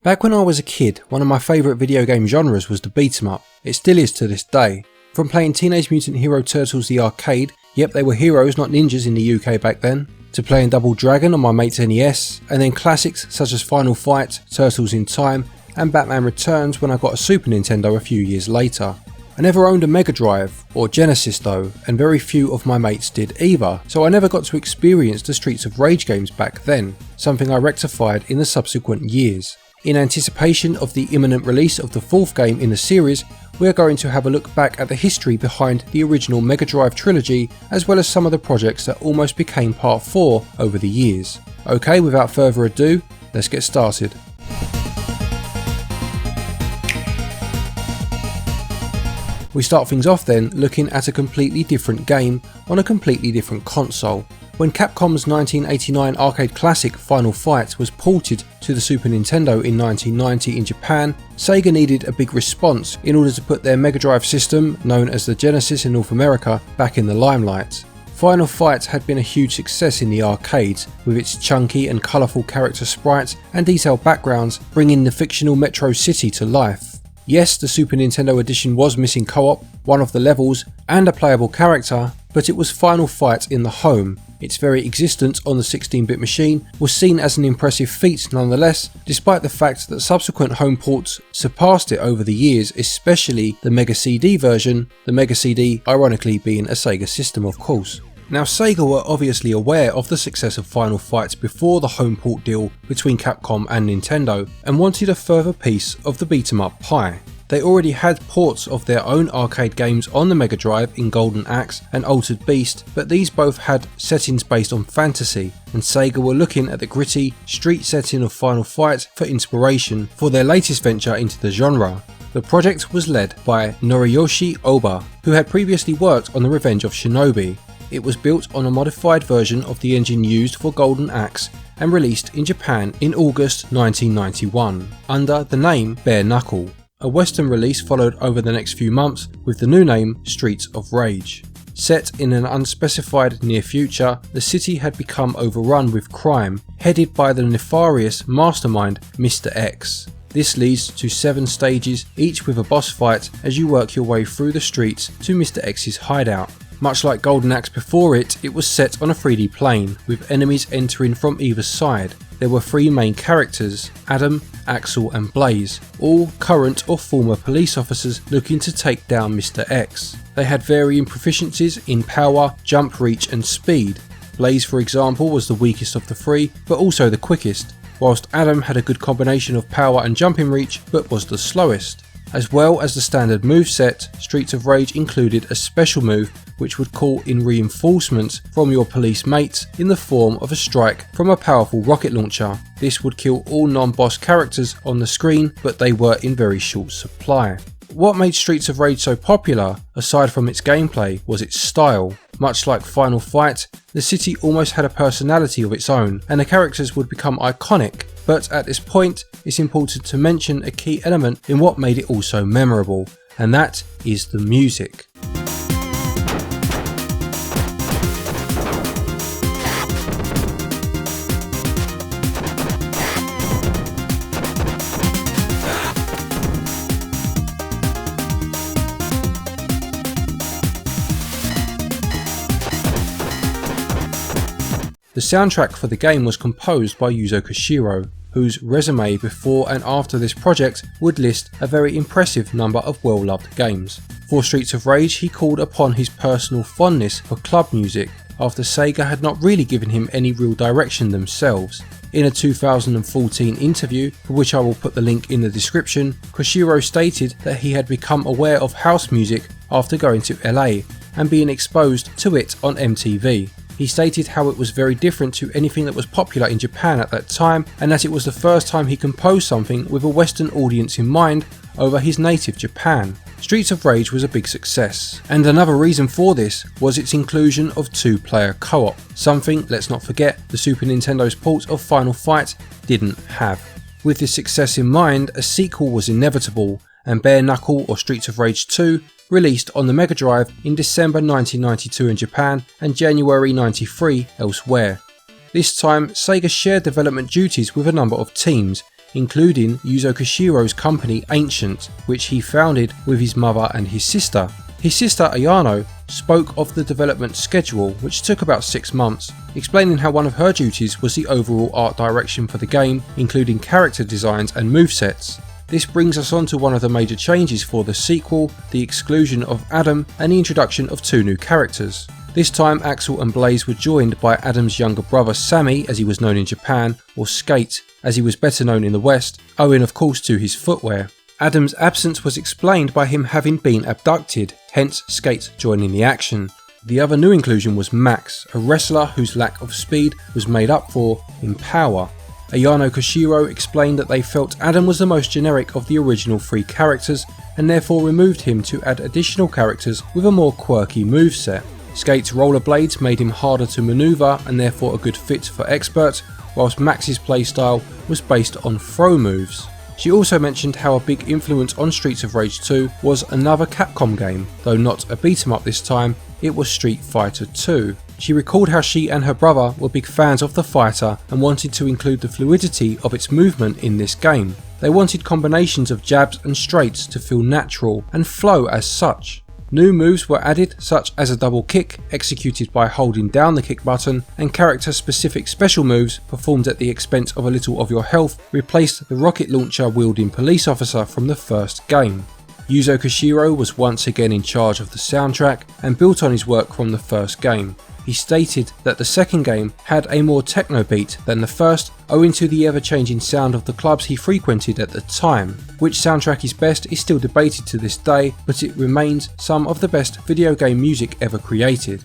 Back when I was a kid, one of my favourite video game genres was the beat 'em up. It still is to this day. From playing Teenage Mutant Hero Turtles the arcade, yep, they were heroes not ninjas in the UK back then, to playing Double Dragon on my mate's NES, and then classics such as Final Fight, Turtles in Time and Batman Returns when I got a Super Nintendo a few years later. I never owned a Mega Drive or Genesis though, and very few of my mates did either, so I never got to experience the Streets of Rage games back then, something I rectified in the subsequent years. In anticipation of the imminent release of the fourth game in the series, we are going to have a look back at the history behind the original Mega Drive trilogy, as well as some of the projects that almost became part 4 over the years. Okay, without further ado, let's get started. We start things off then looking at a completely different game on a completely different console. When Capcom's 1989 arcade classic Final Fight was ported to the Super Nintendo in 1990 in Japan, Sega needed a big response in order to put their Mega Drive system, known as the Genesis in North America, back in the limelight. Final Fight had been a huge success in the arcades, with its chunky and colourful character sprites and detailed backgrounds bringing the fictional Metro City to life. Yes, the Super Nintendo edition was missing co-op, one of the levels, and a playable character, but it was Final Fight in the home. Its very existence on the 16-bit machine was seen as an impressive feat nonetheless, despite the fact that subsequent home ports surpassed it over the years, especially the Mega CD version, the Mega CD ironically being a Sega system of course. Now Sega were obviously aware of the success of Final Fight before the home port deal between Capcom and Nintendo, and wanted a further piece of the beat 'em up pie. They already had ports of their own arcade games on the Mega Drive in Golden Axe and Altered Beast, but these both had settings based on fantasy, and Sega were looking at the gritty, street setting of Final Fight for inspiration for their latest venture into the genre. The project was led by Noriyoshi Oba, who had previously worked on The Revenge of Shinobi. It was built on a modified version of the engine used for Golden Axe and released in Japan in August 1991, under the name Bare Knuckle. A Western release followed over the next few months with the new name Streets of Rage. Set in an unspecified near future, the city had become overrun with crime, headed by the nefarious mastermind Mr. X. This leads to 7 stages, each with a boss fight as you work your way through the streets to Mr. X's hideout. Much like Golden Axe before it, it was set on a 3D plane, with enemies entering from either side. There were 3 main characters, Adam, Axel and Blaze, all current or former police officers looking to take down Mr. X. They had varying proficiencies in power, jump reach and speed. Blaze, for example, was the weakest of the 3, but also the quickest, whilst Adam had a good combination of power and jumping reach, but was the slowest. As well as the standard moveset, Streets of Rage included a special move which would call in reinforcements from your police mates in the form of a strike from a powerful rocket launcher. This would kill all non-boss characters on the screen, but they were in very short supply. What made Streets of Rage so popular, aside from its gameplay, was its style. Much like Final Fight, the city almost had a personality of its own, and the characters would become iconic. But at this point, it's important to mention a key element in what made it all so memorable, and that is the music. The soundtrack for the game was composed by Yuzo Koshiro, whose resume before and after this project would list a very impressive number of well-loved games. For Streets of Rage, he called upon his personal fondness for club music, after Sega had not really given him any real direction themselves. In a 2014 interview, for which I will put the link in the description, Koshiro stated that he had become aware of house music after going to LA and being exposed to it on MTV. He stated how it was very different to anything that was popular in Japan at that time, and that it was the first time he composed something with a Western audience in mind over his native Japan. Streets of Rage was a big success, and another reason for this was its inclusion of 2-player co-op, something, let's not forget, the Super Nintendo's port of Final Fight didn't have. With this success in mind, a sequel was inevitable, and Bare Knuckle or Streets of Rage 2 released on the Mega Drive in December 1992 in Japan and January 93 elsewhere. This time, Sega shared development duties with a number of teams, including Yuzo Koshiro's company Ancient, which he founded with his mother and his sister. His sister Ayano spoke of the development schedule, which took about 6 months, explaining how one of her duties was the overall art direction for the game, including character designs and movesets. This brings us on to one of the major changes for the sequel, the exclusion of Adam and the introduction of 2 new characters. This time Axel and Blaze were joined by Adam's younger brother Sammy, as he was known in Japan, or Skate, as he was better known in the West, owing of course to his footwear. Adam's absence was explained by him having been abducted, hence Skate joining the action. The other new inclusion was Max, a wrestler whose lack of speed was made up for in power. Ayano Koshiro explained that they felt Adam was the most generic of the original 3 characters and therefore removed him to add additional characters with a more quirky moveset. Skate's rollerblades made him harder to maneuver and therefore a good fit for experts, whilst Max's playstyle was based on throw moves. She also mentioned how a big influence on Streets of Rage 2 was another Capcom game, though not a beat 'em up this time, it was Street Fighter 2. She recalled how she and her brother were big fans of the fighter and wanted to include the fluidity of its movement in this game. They wanted combinations of jabs and straights to feel natural and flow as such. New moves were added, such as a double kick executed by holding down the kick button, and character specific special moves performed at the expense of a little of your health replaced the rocket launcher wielding police officer from the first game. Yuzo Koshiro was once again in charge of the soundtrack and built on his work from the first game. He stated that the second game had a more techno beat than the first, owing to the ever-changing sound of the clubs he frequented at the time. Which soundtrack is best is still debated to this day, but it remains some of the best video game music ever created.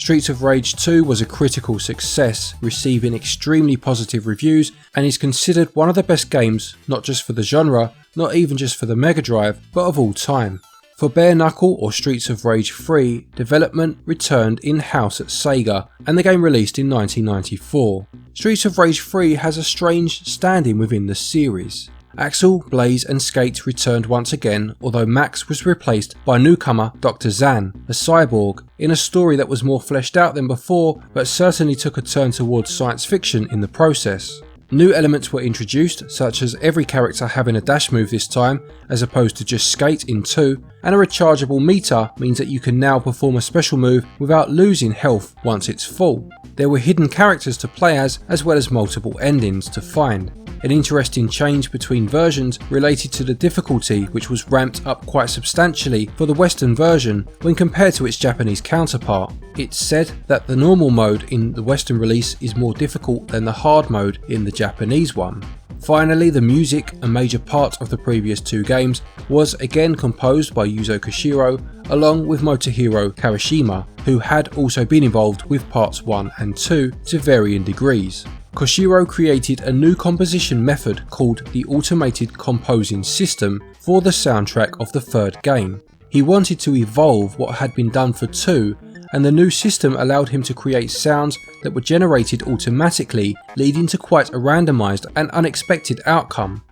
Streets of Rage 2 was a critical success, receiving extremely positive reviews, and is considered one of the best games, not just for the genre, not even just for the Mega Drive, but of all time. For Bare Knuckle or Streets of Rage 3, development returned in-house at Sega, and the game released in 1994. Streets of Rage 3 has a strange standing within the series. Axel, Blaze and Skate returned once again, although Max was replaced by newcomer Dr. Zan, a cyborg, in a story that was more fleshed out than before, but certainly took a turn towards science fiction in the process. New elements were introduced, such as every character having a dash move this time, as opposed to just Skate in 2, and a rechargeable meter means that you can now perform a special move without losing health once it's full. There were hidden characters to play as well as multiple endings to find. An interesting change between versions related to the difficulty, which was ramped up quite substantially for the Western version when compared to its Japanese counterpart. It's said that the normal mode in the Western release is more difficult than the hard mode in the Japanese one. Finally, the music, a major part of the previous 2 games, was again composed by Yuzo Koshiro along with Motohiro Kawashima, who had also been involved with parts 1 and 2 to varying degrees. Koshiro created a new composition method called the Automated Composing System for the soundtrack of the 3rd game. He wanted to evolve what had been done for 2, and the new system allowed him to create sounds that were generated automatically, leading to quite a randomized and unexpected outcome.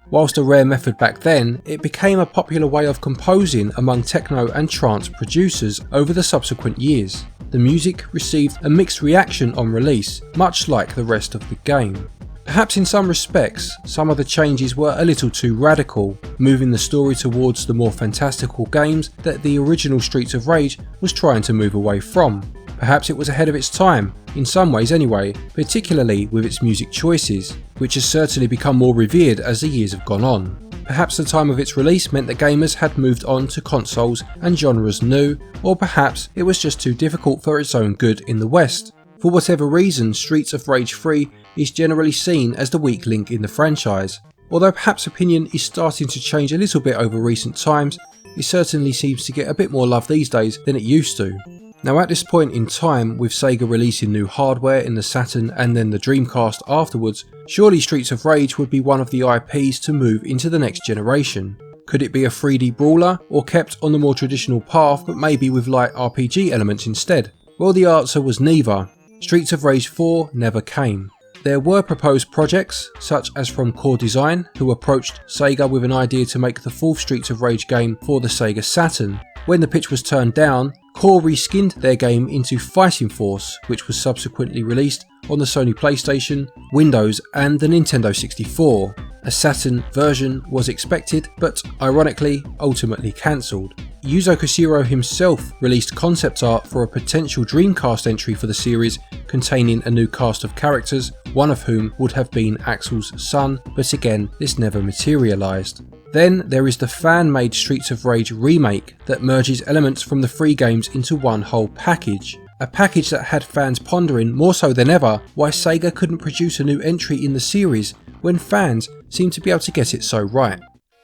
Whilst a rare method back then, it became a popular way of composing among techno and trance producers over the subsequent years. The music received a mixed reaction on release, much like the rest of the game. Perhaps in some respects, some of the changes were a little too radical, moving the story towards the more fantastical games that the original Streets of Rage was trying to move away from. Perhaps it was ahead of its time, in some ways anyway, particularly with its music choices, which has certainly become more revered as the years have gone on. Perhaps the time of its release meant that gamers had moved on to consoles and genres new, or perhaps it was just too difficult for its own good in the West. For whatever reason, Streets of Rage 3 is generally seen as the weak link in the franchise. Although perhaps opinion is starting to change a little bit over recent times, it certainly seems to get a bit more love these days than it used to. Now at this point in time, with Sega releasing new hardware in the Saturn and then the Dreamcast afterwards, surely Streets of Rage would be one of the IPs to move into the next generation. Could it be a 3D brawler, or kept on the more traditional path but maybe with light RPG elements instead? Well, the answer was neither. Streets of Rage 4 never came. There were proposed projects, such as from Core Design, who approached Sega with an idea to make the fourth Streets of Rage game for the Sega Saturn. When the pitch was turned down, Core reskinned their game into Fighting Force, which was subsequently released on the Sony PlayStation, Windows and the Nintendo 64. A Saturn version was expected, but ironically, ultimately cancelled. Yuzo Koshiro himself released concept art for a potential Dreamcast entry for the series containing a new cast of characters, one of whom would have been Axel's son, but again this never materialised. Then there is the fan-made Streets of Rage remake that merges elements from the three games into one whole package. A package that had fans pondering more so than ever why Sega couldn't produce a new entry in the series when fans seem to be able to get it so right.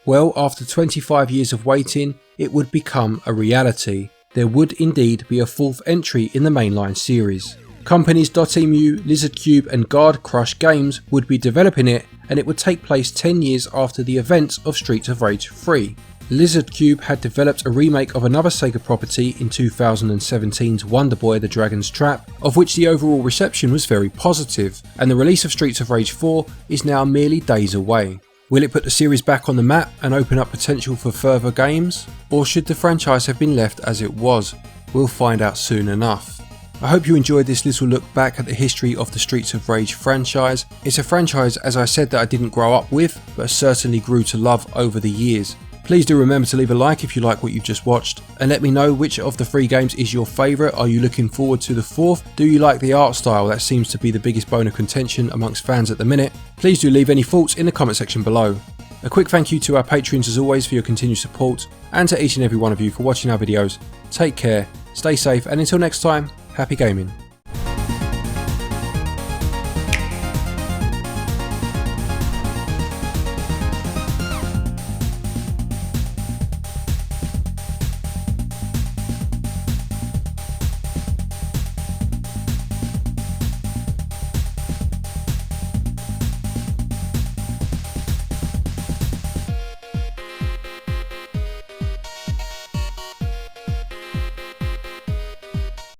Well, after 25 years of waiting, it would become a reality. There would indeed be a fourth entry in the mainline series. Companies Dotemu, Lizardcube and Guard Crush Games would be developing it, and it would take place 10 years after the events of Streets of Rage 3. Lizardcube had developed a remake of another Sega property in 2017's Wonder Boy The Dragon's Trap, of which the overall reception was very positive, and the release of Streets of Rage 4 is now merely days away. Will it put the series back on the map and open up potential for further games? Or should the franchise have been left as it was? We'll find out soon enough. I hope you enjoyed this little look back at the history of the Streets of Rage franchise. It's a franchise, as I said, that I didn't grow up with, but certainly grew to love over the years. Please do remember to leave a like if you like what you've just watched, and let me know which of the three games is your favourite. Are you looking forward to the fourth? Do you like the art style? That seems to be the biggest bone of contention amongst fans at the minute. Please do leave any thoughts in the comment section below. A quick thank you to our patrons as always for your continued support, and to each and every one of you for watching our videos. Take care, stay safe, and until next time, happy gaming.